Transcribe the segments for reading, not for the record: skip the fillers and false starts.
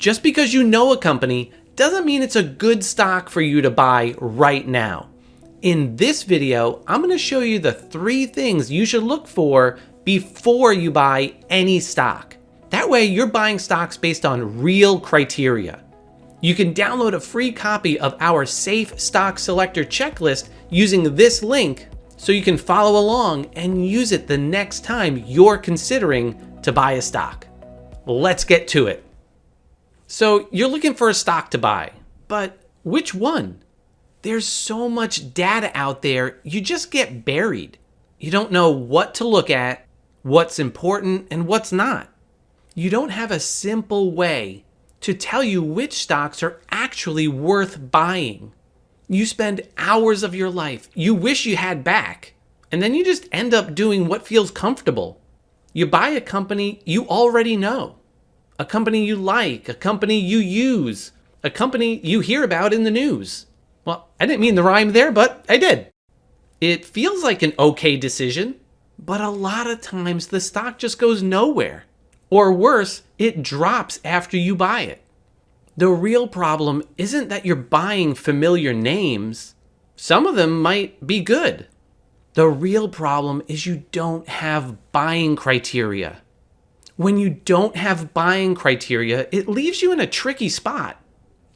Just because you know a company doesn't mean it's a good stock for you to buy right now. In this video, I'm going to show you the 3 things you should look for before you buy any stock. That way you're buying stocks based on real criteria. You can download a free copy of our Safe Stock Selector checklist using this link so you can follow along and use it the next time you're considering to buy a stock. Let's get to it. So you're looking for a stock to buy, but which one? There's so much data out there, you just get buried. You don't know what to look at, what's important, and what's not. You don't have a simple way to tell you which stocks are actually worth buying. You spend hours of your life you wish you had back, and then you just end up doing what feels comfortable. You buy a company you already know, a company you like, a company you use, a company you hear about in the news. Well, I didn't mean the rhyme there, but I did. It feels like an okay decision, but a lot of times the stock just goes nowhere. Or worse, it drops after you buy it. The real problem isn't that you're buying familiar names. Some of them might be good. The real problem is you don't have buying criteria. When you don't have buying criteria, it leaves you in a tricky spot.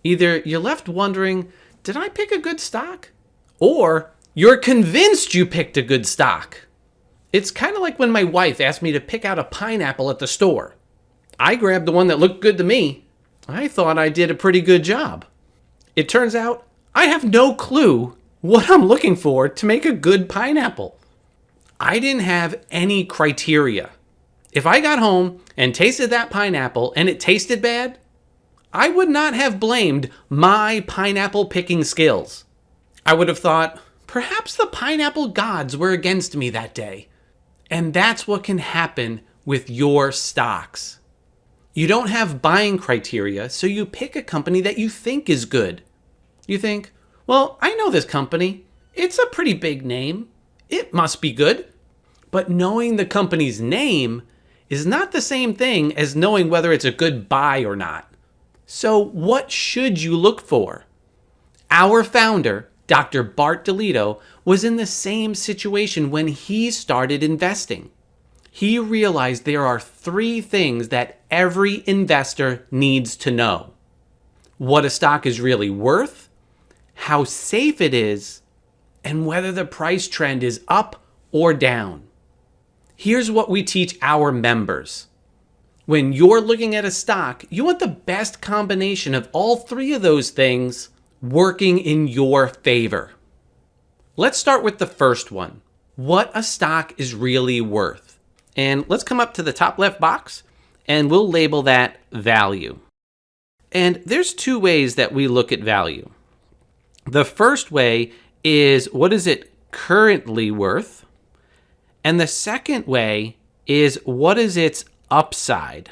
Either you're left wondering, did I pick a good stock? Or you're convinced you picked a good stock. It's kind of like when my wife asked me to pick out a pineapple at the store. I grabbed the one that looked good to me. I thought I did a pretty good job. It turns out I have no clue what I'm looking for to make a good pineapple. I didn't have any criteria. If I got home and tasted that pineapple and it tasted bad, I would not have blamed my pineapple picking skills. I would have thought, perhaps the pineapple gods were against me that day. And that's what can happen with your stocks. You don't have buying criteria, so you pick a company that you think is good. You think, well, I know this company. It's a pretty big name. It must be good. But knowing the company's name is not the same thing as knowing whether it's a good buy or not. So what should you look for? Our founder, Dr. Bart DeLito, was in the same situation when he started investing. He realized there are 3 things that every investor needs to know: what a stock is really worth, how safe it is, and whether the price trend is up or down. Here's what we teach our members. When you're looking at a stock, you want the best combination of all 3 of those things working in your favor. Let's start with the first one, what a stock is really worth. And let's come up to the top left box and we'll label that value. And there's 2 ways that we look at value. The first way is, what is it currently worth? And the second way is, what is its upside?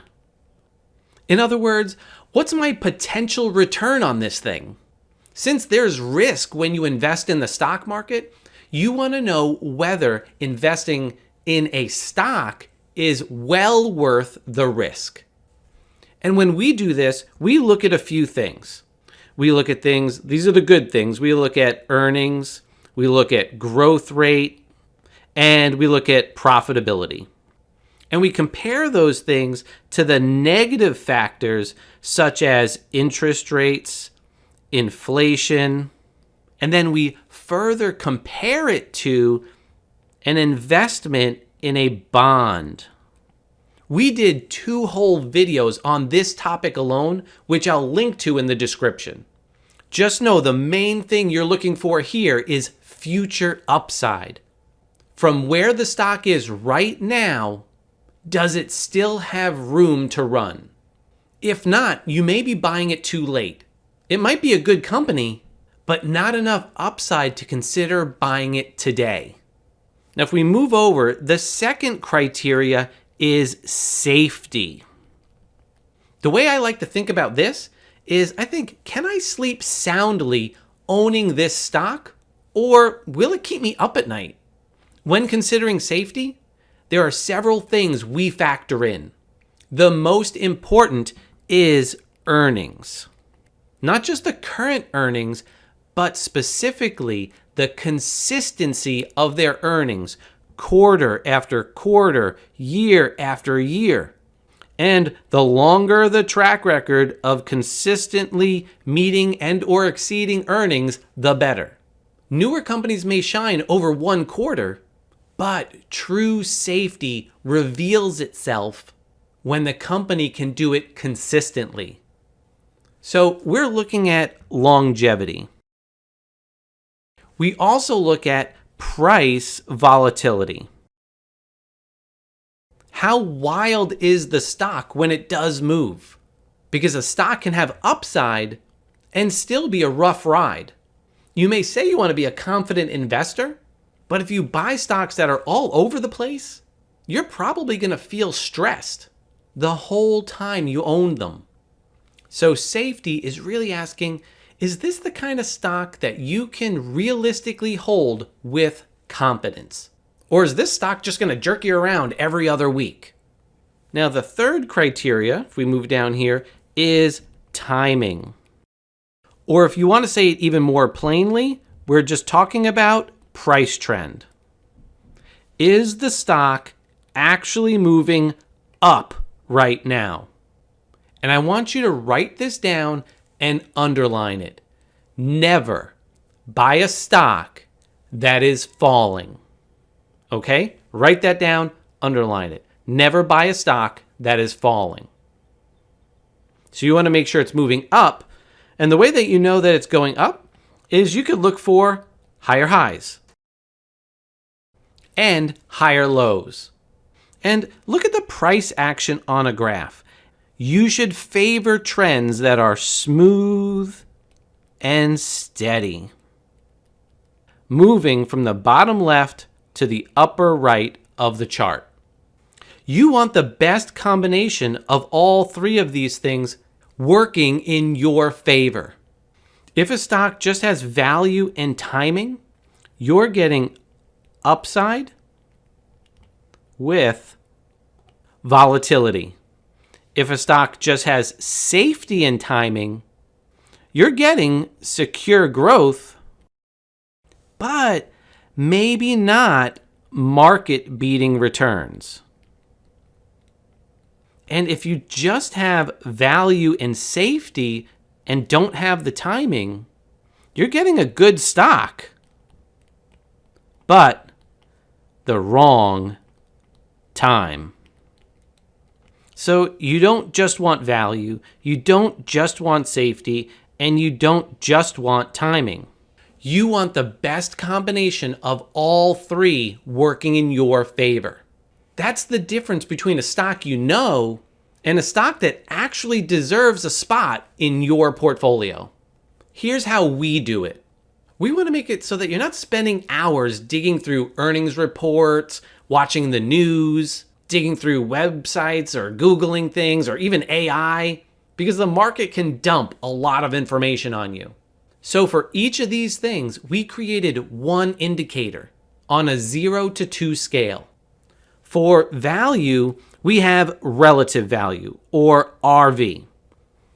In other words, what's my potential return on this thing? Since there's risk when you invest in the stock market, you want to know whether investing in a stock is well worth the risk. And when we do this, we look at a few things. We look at things, these are the good things. We look at earnings, we look at growth rate, and we look at profitability. And we compare those things to the negative factors such as interest rates, inflation, and then we further compare it to an investment in a bond. We did 2 whole videos on this topic alone, which I'll link to in the description. Just know the main thing you're looking for here is future upside. From where the stock is right now, does it still have room to run? If not, you may be buying it too late. It might be a good company, but not enough upside to consider buying it today. Now, if we move over, the second criteria is safety. The way I like to think about this is, I think, can I sleep soundly owning this stock, or will it keep me up at night? When considering safety, there are several things we factor in. The most important is earnings. Not just the current earnings, but specifically the consistency of their earnings quarter after quarter, year after year. And the longer the track record of consistently meeting and or exceeding earnings, the better. Newer companies may shine over one quarter, but true safety reveals itself when the company can do it consistently. So we're looking at longevity. We also look at price volatility. How wild is the stock when it does move? Because a stock can have upside and still be a rough ride. You may say you want to be a confident investor, but if you buy stocks that are all over the place, you're probably going to feel stressed the whole time you own them. So safety is really asking, is this the kind of stock that you can realistically hold with confidence? Or is this stock just going to jerk you around every other week? Now, the third criteria, if we move down here, is timing. Or if you want to say it even more plainly, we're just talking about price trend. Is the stock actually moving up right now? And I want you to write this down and underline it. Never buy a stock that is falling. Okay? Write that down, underline it. Never buy a stock that is falling. So you want to make sure it's moving up. And the way that you know that it's going up is you could look for higher highs and higher lows. And look at the price action on a graph. You should favor trends that are smooth and steady, moving from the bottom left to the upper right of the chart. You want the best combination of all three of these things working in your favor. If a stock just has value and timing, you're getting upside with volatility. If a stock just has safety and timing, you're getting secure growth, but maybe not market-beating returns. And if you just have value and safety and don't have the timing, you're getting a good stock, but the wrong time. So you don't just want value, you don't just want safety, and you don't just want timing. You want the best combination of all three working in your favor. That's the difference between a stock you know and a stock that actually deserves a spot in your portfolio. Here's how we do it. We want to make it so that you're not spending hours digging through earnings reports, watching the news, digging through websites or Googling things or even AI, because the market can dump a lot of information on you. So for each of these things, we created one indicator on a 0 to 2 scale. For value, we have relative value, or RV.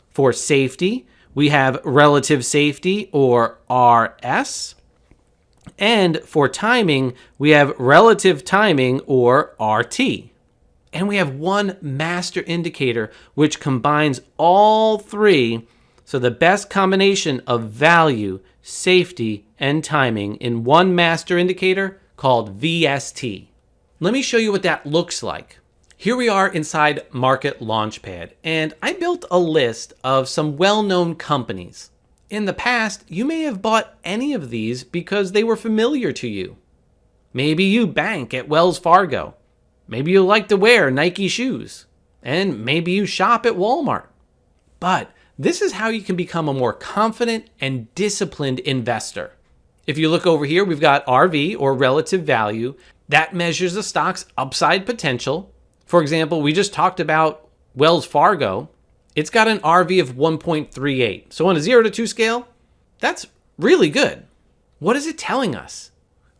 For safety, we have relative safety, or RS. And for timing, we have relative timing, or RT. And we have one master indicator which combines all three, so the best combination of value, safety, and timing in one master indicator called VST. Let me show you what that looks like. Here we are inside Market Launchpad, and I built a list of some well-known companies. In the past, you may have bought any of these because they were familiar to you. Maybe you bank at Wells Fargo. Maybe you like to wear Nike shoes. And maybe you shop at Walmart. But this is how you can become a more confident and disciplined investor. If you look over here, we've got RV, or relative value. That measures the stock's upside potential. For example, we just talked about Wells Fargo. It's got an RV of 1.38. So on a 0 to 2 scale, that's really good. What is it telling us?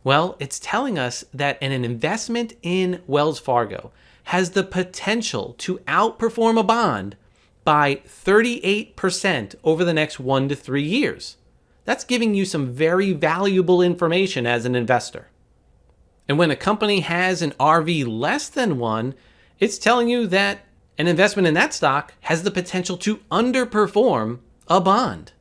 Well, it's telling us that an investment in Wells Fargo has the potential to outperform a bond by 38% over the next 1 to 3 years. That's giving you some very valuable information as an investor. And when a company has an RV less than 1, it's telling you that an investment in that stock has the potential to underperform a bond.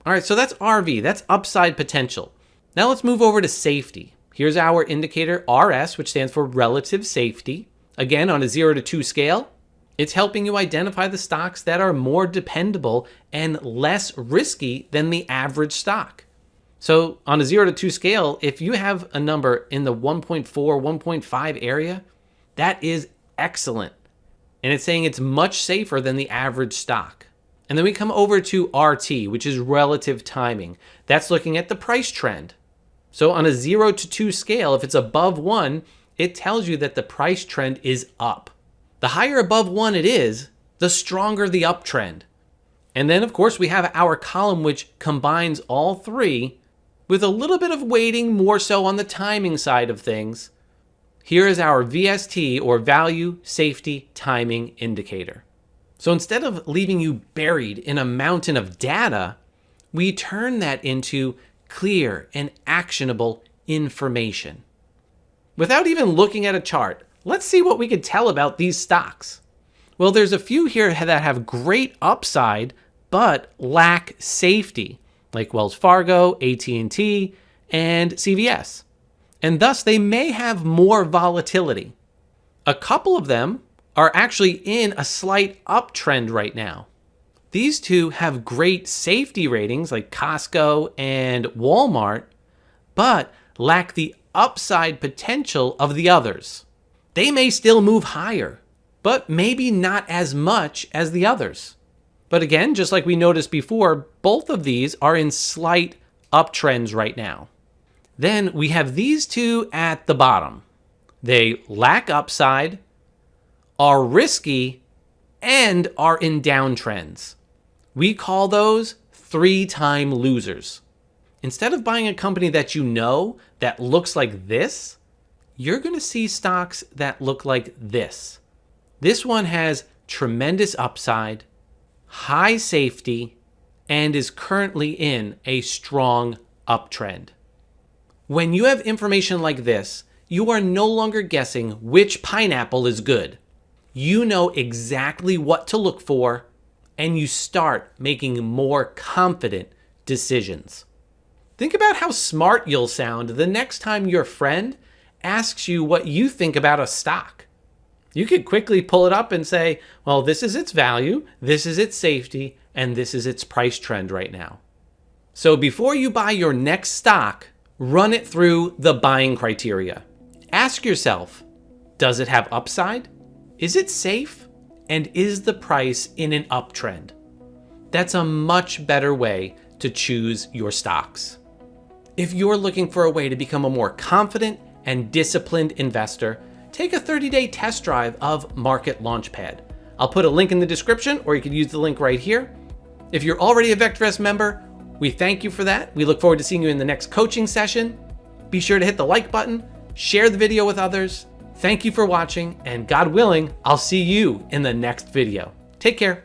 All right, so that's RV, that's upside potential. Now let's move over to safety. Here's our indicator RS, which stands for relative safety. Again, on a 0 to 2 scale, it's helping you identify the stocks that are more dependable and less risky than the average stock. So on a 0 to 2 scale, if you have a number in the 1.4, 1.5 area, that is excellent. And it's saying it's much safer than the average stock. And then we come over to RT, which is relative timing. That's looking at the price trend. So on a 0 to 2 scale, if it's above 1, it tells you that the price trend is up. The higher above 1 it is, the stronger the uptrend. And then, of course, we have our column which combines all three with a little bit of weighting more so on the timing side of things. Here is our VST, or Value Safety Timing Indicator. So instead of leaving you buried in a mountain of data, we turn that into clear and actionable information. Without even looking at a chart, let's see what we can tell about these stocks. Well, there's a few here that have great upside, but lack safety, like Wells Fargo, AT&T, and CVS. And thus, they may have more volatility. A couple of them are actually in a slight uptrend right now. These two have great safety ratings like Costco and Walmart, but lack the upside potential of the others. They may still move higher, but maybe not as much as the others. But again, just like we noticed before, both of these are in slight uptrends right now. Then we have these two at the bottom. They lack upside, are risky, and are in downtrends. We call those 3-time losers. Instead of buying a company that you know that looks like this, you're going to see stocks that look like this. This one has tremendous upside, high safety, and is currently in a strong uptrend. When you have information like this, you are no longer guessing which pineapple is good. You know exactly what to look for, and you start making more confident decisions. Think about how smart you'll sound the next time your friend asks you what you think about a stock. You could quickly pull it up and say, well, this is its value, this is its safety, and this is its price trend right now. So before you buy your next stock, run it through the buying criteria. Ask yourself, does it have upside? Is it safe? And is the price in an uptrend? That's a much better way to choose your stocks. If you're looking for a way to become a more confident and disciplined investor, take a 30-day test drive of Market Launchpad. I'll put a link in the description, or you can use the link right here. If you're already a VectorVest member, we thank you for that. We look forward to seeing you in the next coaching session. Be sure to hit the like button, share the video with others. Thank you for watching, and God willing, I'll see you in the next video. Take care.